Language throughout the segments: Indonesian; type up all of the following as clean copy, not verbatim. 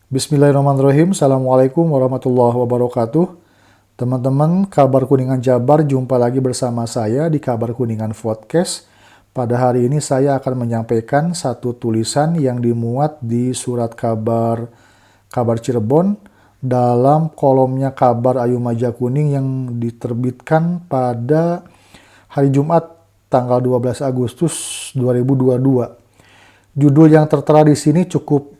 Bismillahirrahmanirrahim. Assalamualaikum warahmatullahi wabarakatuh. Teman-teman, Kabar Kuningan Jabar, jumpa lagi bersama saya di Kabar Kuningan Podcast. Pada hari ini saya akan menyampaikan satu tulisan yang dimuat di surat kabar Cirebon dalam kolomnya Kabar Ayu Maja Kuning yang diterbitkan pada hari Jumat tanggal 12 Agustus 2022. Judul yang tertera di sini cukup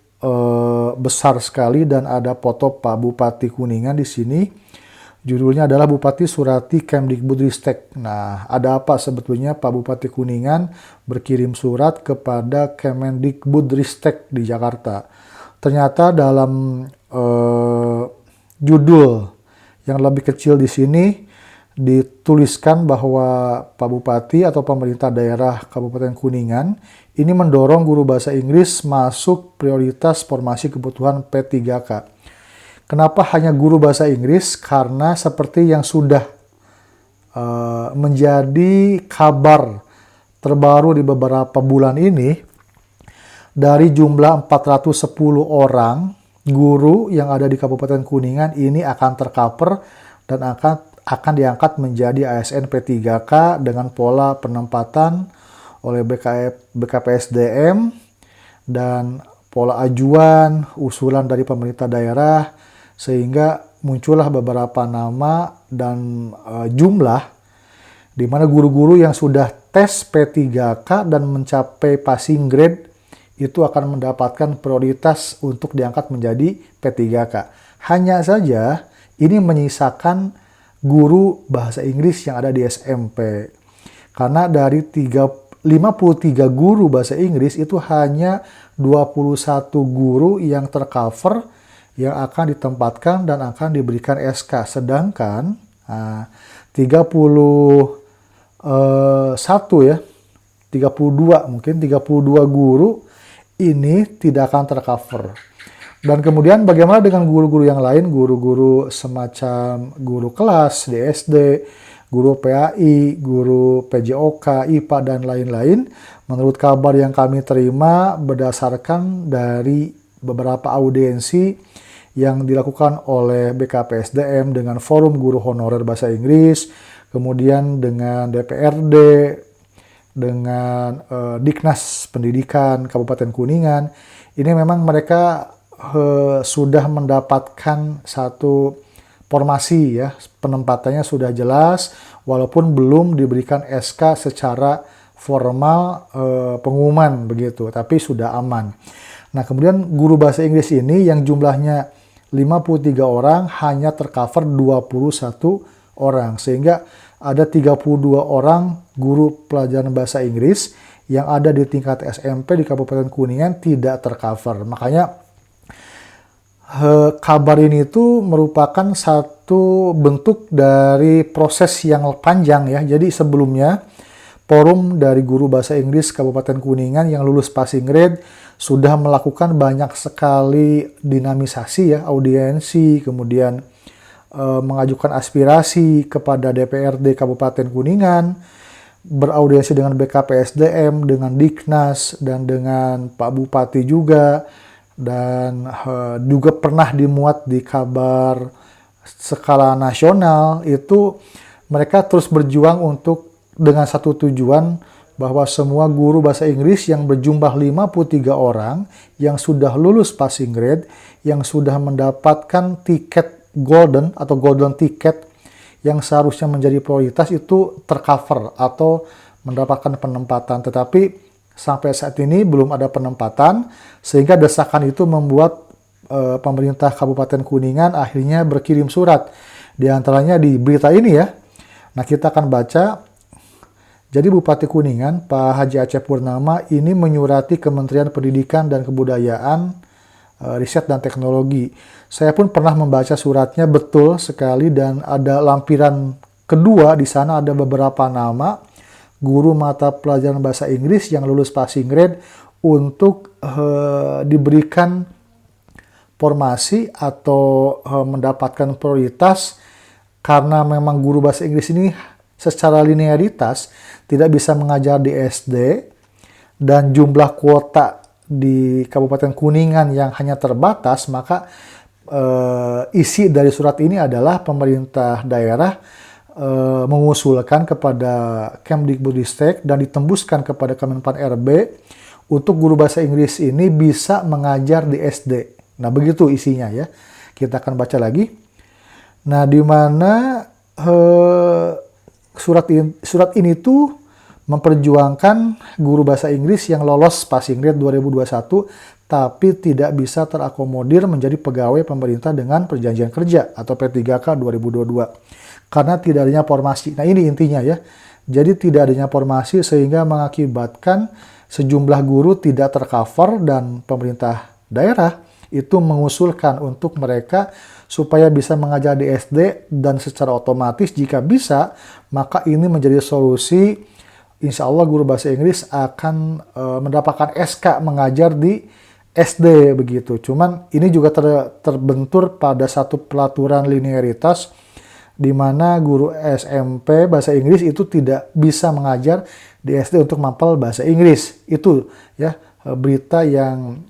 besar sekali dan ada foto Pak Bupati Kuningan di sini. Judulnya adalah Bupati Surati Kemdikbudristek. Nah, ada apa sebetulnya Pak Bupati Kuningan berkirim surat kepada Kemendikbudristek di Jakarta? Ternyata dalam judul yang lebih kecil di sini dituliskan bahwa Pak Bupati atau pemerintah daerah Kabupaten Kuningan ini mendorong guru bahasa Inggris masuk prioritas formasi kebutuhan P3K. Kenapa hanya guru bahasa Inggris? Karena seperti yang sudah menjadi kabar terbaru di beberapa bulan ini, dari jumlah 410 orang guru yang ada di Kabupaten Kuningan ini akan tercover dan akan diangkat menjadi ASN P3K dengan pola penempatan oleh BKPSDM dan pola ajuan, usulan dari pemerintah daerah, sehingga muncullah beberapa nama dan jumlah di mana guru-guru yang sudah tes P3K dan mencapai passing grade itu akan mendapatkan prioritas untuk diangkat menjadi P3K. Hanya saja ini menyisakan guru bahasa Inggris yang ada di SMP. Karena dari 53 guru bahasa Inggris itu hanya 21 guru yang tercover yang akan ditempatkan dan akan diberikan SK. Sedangkan 32 guru ini tidak akan tercover. Dan kemudian bagaimana dengan guru-guru yang lain, guru-guru semacam guru kelas di SD, guru PAI, guru PJOK, IPA, dan lain-lain. Menurut kabar yang kami terima berdasarkan dari beberapa audiensi yang dilakukan oleh BKPSDM dengan Forum Guru Honorer Bahasa Inggris, kemudian dengan DPRD, dengan Diknas Pendidikan Kabupaten Kuningan, ini memang mereka sudah mendapatkan satu formasi ya, penempatannya sudah jelas walaupun belum diberikan SK secara formal pengumuman begitu, tapi sudah aman. Nah, kemudian guru bahasa Inggris ini yang jumlahnya 53 orang hanya tercover 21 orang, sehingga ada 32 orang guru pelajaran bahasa Inggris yang ada di tingkat SMP di Kabupaten Kuningan tidak tercover. Makanya kabar ini itu merupakan satu bentuk dari proses yang panjang ya. Jadi sebelumnya forum dari guru bahasa Inggris Kabupaten Kuningan yang lulus passing grade sudah melakukan banyak sekali dinamisasi ya, audiensi, kemudian mengajukan aspirasi kepada DPRD Kabupaten Kuningan, beraudiensi dengan BKPSDM, dengan Diknas, dan dengan Pak Bupati juga, dan juga pernah dimuat di kabar skala nasional. Itu mereka terus berjuang untuk dengan satu tujuan bahwa semua guru bahasa Inggris yang berjumlah 53 orang yang sudah lulus passing grade, yang sudah mendapatkan tiket golden atau golden ticket yang seharusnya menjadi prioritas itu tercover atau mendapatkan penempatan. Tetapi sampai saat ini belum ada penempatan, sehingga desakan itu membuat pemerintah Kabupaten Kuningan akhirnya berkirim surat. Di antaranya di berita ini ya. Nah, kita akan baca. Jadi Bupati Kuningan, Pak Haji Aceh Purnama ini menyurati Kementerian Pendidikan dan Kebudayaan, Riset dan Teknologi. Saya pun pernah membaca suratnya betul sekali, dan ada lampiran kedua di sana ada beberapa nama guru mata pelajaran bahasa Inggris yang lulus passing grade untuk diberikan formasi atau mendapatkan prioritas, karena memang guru bahasa Inggris ini secara linearitas tidak bisa mengajar di SD dan jumlah kuota di Kabupaten Kuningan yang hanya terbatas, maka isi dari surat ini adalah pemerintah daerah mengusulkan kepada Kemdikbudristek dan ditembuskan kepada Kemenpan RB untuk guru bahasa Inggris ini bisa mengajar di SD. Nah, begitu isinya ya. Kita akan baca lagi. Nah, di mana surat ini tuh memperjuangkan guru bahasa Inggris yang lolos passing grade 2021 tapi tidak bisa terakomodir menjadi pegawai pemerintah dengan perjanjian kerja atau P3K 2022 karena tidak adanya formasi. Nah, ini intinya ya. Jadi tidak adanya formasi sehingga mengakibatkan sejumlah guru tidak tercover dan pemerintah daerah itu mengusulkan untuk mereka supaya bisa mengajar di SD dan secara otomatis jika bisa, maka ini menjadi solusi. Insya Allah guru bahasa Inggris akan mendapatkan SK mengajar di SD begitu. Cuman ini juga terbentur pada satu pelaturan linearitas di mana guru SMP bahasa Inggris itu tidak bisa mengajar di SD untuk mapel bahasa Inggris. Itu ya berita yang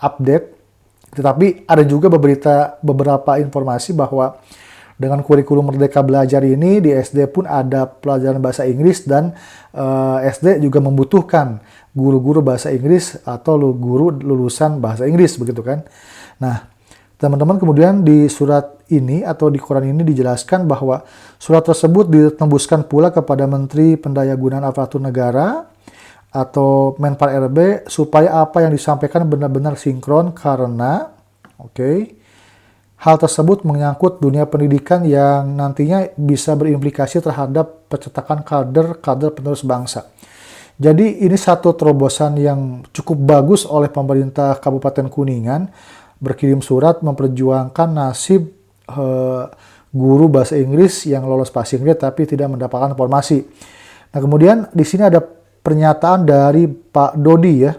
update. Tetapi ada juga beberapa informasi bahwa dengan kurikulum Merdeka Belajar ini di SD pun ada pelajaran bahasa Inggris dan SD juga membutuhkan guru-guru bahasa Inggris atau guru lulusan bahasa Inggris begitu kan. Nah, teman-teman kemudian di surat ini atau di Quran ini dijelaskan bahwa surat tersebut ditembuskan pula kepada Menteri Pendayagunaan Aparatur Negara atau Menpan RB supaya apa yang disampaikan benar-benar sinkron karena hal tersebut menyangkut dunia pendidikan yang nantinya bisa berimplikasi terhadap pencetakan kader penerus bangsa. Jadi ini satu terobosan yang cukup bagus oleh pemerintah Kabupaten Kuningan berkirim surat memperjuangkan nasib guru bahasa Inggris yang lolos passing grade tapi tidak mendapatkan formasi. Nah, kemudian di sini ada pernyataan dari Pak Dodi ya.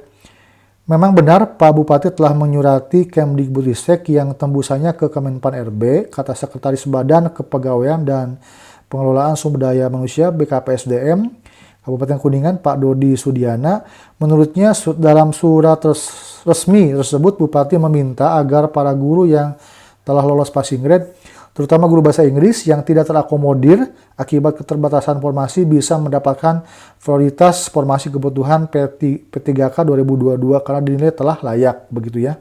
Memang benar Pak Bupati telah menyurati Kemdikbudristek yang tembusannya ke Kemenpan RB, kata Sekretaris Badan Kepegawaian dan Pengelolaan Sumber Daya Manusia BKPSDM Kabupaten Kuningan Pak Dodi Sudiana. Menurutnya dalam surat resmi tersebut Bupati meminta agar para guru yang telah lolos passing grade, terutama guru bahasa Inggris yang tidak terakomodir akibat keterbatasan formasi bisa mendapatkan prioritas formasi kebutuhan P3K 2022 karena dinilai telah layak begitu ya.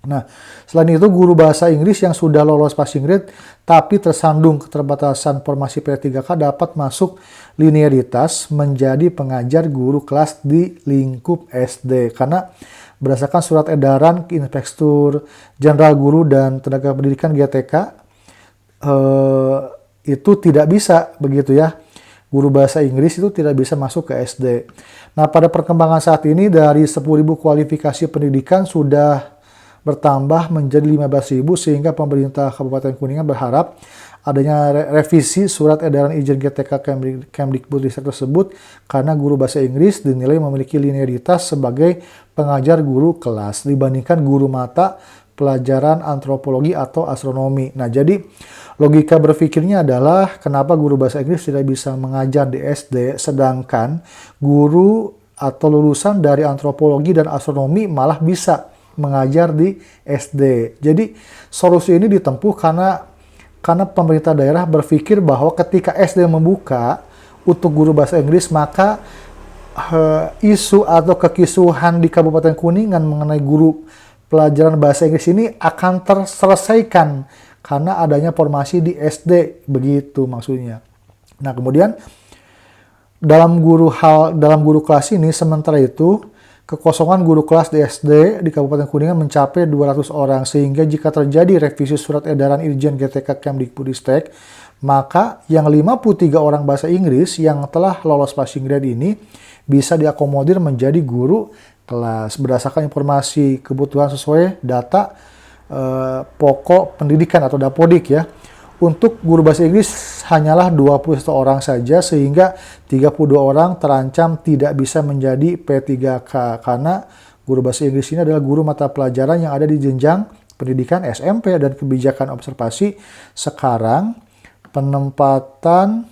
Nah, selain itu guru bahasa Inggris yang sudah lolos passing grade tapi tersandung keterbatasan formasi P3K dapat masuk linearitas menjadi pengajar guru kelas di lingkup SD karena berdasarkan surat edaran Inspektur Jenderal Guru dan Tenaga Pendidikan GTK itu tidak bisa begitu ya. Guru bahasa Inggris itu tidak bisa masuk ke SD. Nah, pada perkembangan saat ini dari 10.000 kualifikasi pendidikan sudah bertambah menjadi 15.000 sehingga pemerintah Kabupaten Kuningan berharap adanya revisi surat edaran izin GTK Kemdikbudristek tersebut karena guru bahasa Inggris dinilai memiliki linearitas sebagai pengajar guru kelas dibandingkan guru mata pelajaran antropologi atau astronomi. Nah, jadi logika berpikirnya adalah kenapa guru bahasa Inggris tidak bisa mengajar di SD sedangkan guru atau lulusan dari antropologi dan astronomi malah bisa mengajar di SD. Jadi solusi ini ditempuh karena pemerintah daerah berpikir bahwa ketika SD membuka untuk guru bahasa Inggris maka isu atau kekisruhan di Kabupaten Kuningan mengenai guru pelajaran bahasa Inggris ini akan terselesaikan karena adanya formasi di SD, begitu maksudnya. Nah, kemudian dalam guru kelas ini sementara itu kekosongan guru kelas di SD di Kabupaten Kuningan mencapai 200 orang sehingga jika terjadi revisi surat edaran Irjen GTK Kemdikbudristek maka yang 53 orang bahasa Inggris yang telah lolos passing grade ini bisa diakomodir menjadi guru kelas berdasarkan informasi kebutuhan sesuai data pokok pendidikan atau Dapodik ya. Untuk guru bahasa Inggris hanyalah 21 orang saja sehingga 32 orang terancam tidak bisa menjadi P3K karena guru bahasa Inggris ini adalah guru mata pelajaran yang ada di jenjang pendidikan SMP dan kebijakan observasi sekarang penempatan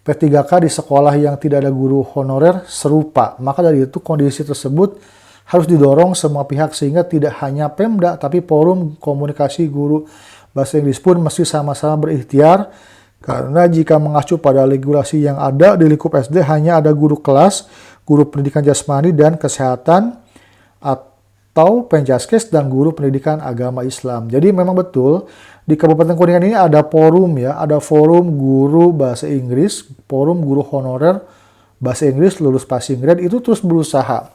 P3K di sekolah yang tidak ada guru honorer serupa. Maka dari itu kondisi tersebut harus didorong semua pihak sehingga tidak hanya Pemda tapi forum komunikasi guru bahasa Inggris pun mesti sama-sama berikhtiar, karena jika mengacu pada regulasi yang ada di lingkup SD hanya ada guru kelas, guru pendidikan jasmani dan kesehatan atau penjaskes dan guru pendidikan agama Islam. Jadi memang betul di Kabupaten Kuningan ini ada forum ya, ada forum guru bahasa Inggris, forum guru honorer bahasa Inggris lulus passing grade itu terus berusaha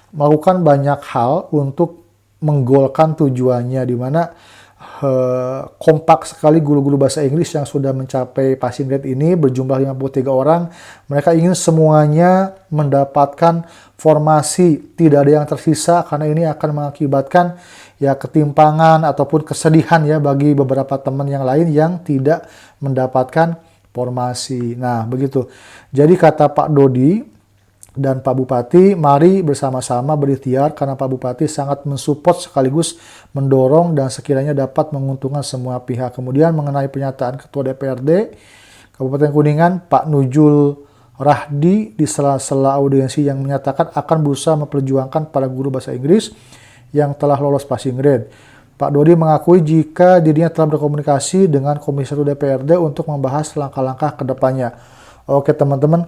melakukan banyak hal untuk menggolkan tujuannya, di mana kompak sekali guru-guru bahasa Inggris yang sudah mencapai passing grade ini berjumlah 53 orang. Mereka ingin semuanya mendapatkan formasi, tidak ada yang tersisa, karena ini akan mengakibatkan ya ketimpangan ataupun kesedihan ya bagi beberapa teman yang lain yang tidak mendapatkan formasi. Nah, begitu. Jadi kata Pak Dodi dan Pak Bupati, mari bersama-sama berikhtiar karena Pak Bupati sangat mensupport sekaligus mendorong dan sekiranya dapat menguntungkan semua pihak. Kemudian mengenai pernyataan Ketua DPRD Kabupaten Kuningan, Pak Nujul Rahdi, di sela-sela audiensi yang menyatakan akan berusaha memperjuangkan para guru bahasa Inggris yang telah lolos passing grade. Pak Dodi mengakui jika dirinya telah berkomunikasi dengan Komisi 1 DPRD untuk membahas langkah-langkah ke depannya. Oke teman-teman,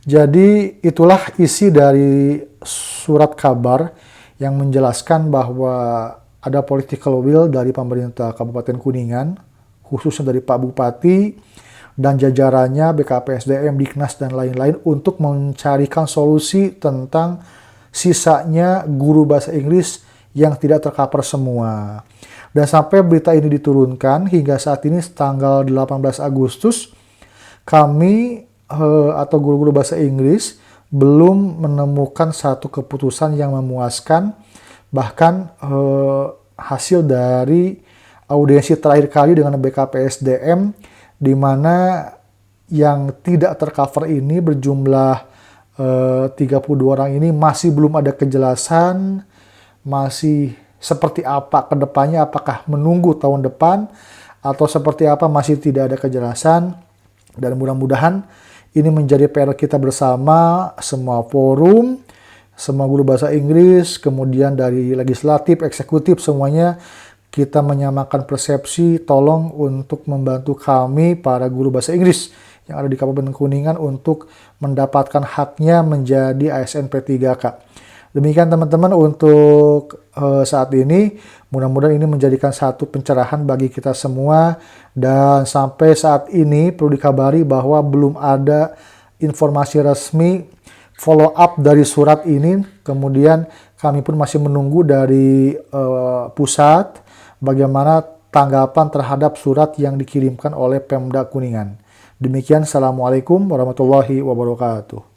jadi itulah isi dari surat kabar yang menjelaskan bahwa ada political will dari pemerintah Kabupaten Kuningan, khususnya dari Pak Bupati dan jajarannya, BKPSDM, Diknas, dan lain-lain untuk mencarikan solusi tentang sisanya guru bahasa Inggris yang tidak tercover semua. Dan sampai berita ini diturunkan hingga saat ini tanggal 18 Agustus, kami atau guru-guru bahasa Inggris belum menemukan satu keputusan yang memuaskan. Bahkan hasil dari audiensi terakhir kali dengan BKPSDM, di mana yang tidak tercover ini berjumlah 32 orang ini masih belum ada kejelasan, masih seperti apa ke depannya, apakah menunggu tahun depan atau seperti apa, masih tidak ada kejelasan. Dan mudah-mudahan ini menjadi PR kita bersama, semua forum, semua guru bahasa Inggris, kemudian dari legislatif, eksekutif, semuanya kita menyamakan persepsi, tolong untuk membantu kami para guru bahasa Inggris yang ada di Kabupaten Kuningan untuk mendapatkan haknya menjadi ASN P3K. Demikian teman-teman untuk saat ini, mudah-mudahan ini menjadikan satu pencerahan bagi kita semua. Dan sampai saat ini perlu dikabari bahwa belum ada informasi resmi follow up dari surat ini. Kemudian kami pun masih menunggu dari pusat bagaimana tanggapan terhadap surat yang dikirimkan oleh Pemda Kuningan. Demikian, Assalamualaikum warahmatullahi wabarakatuh.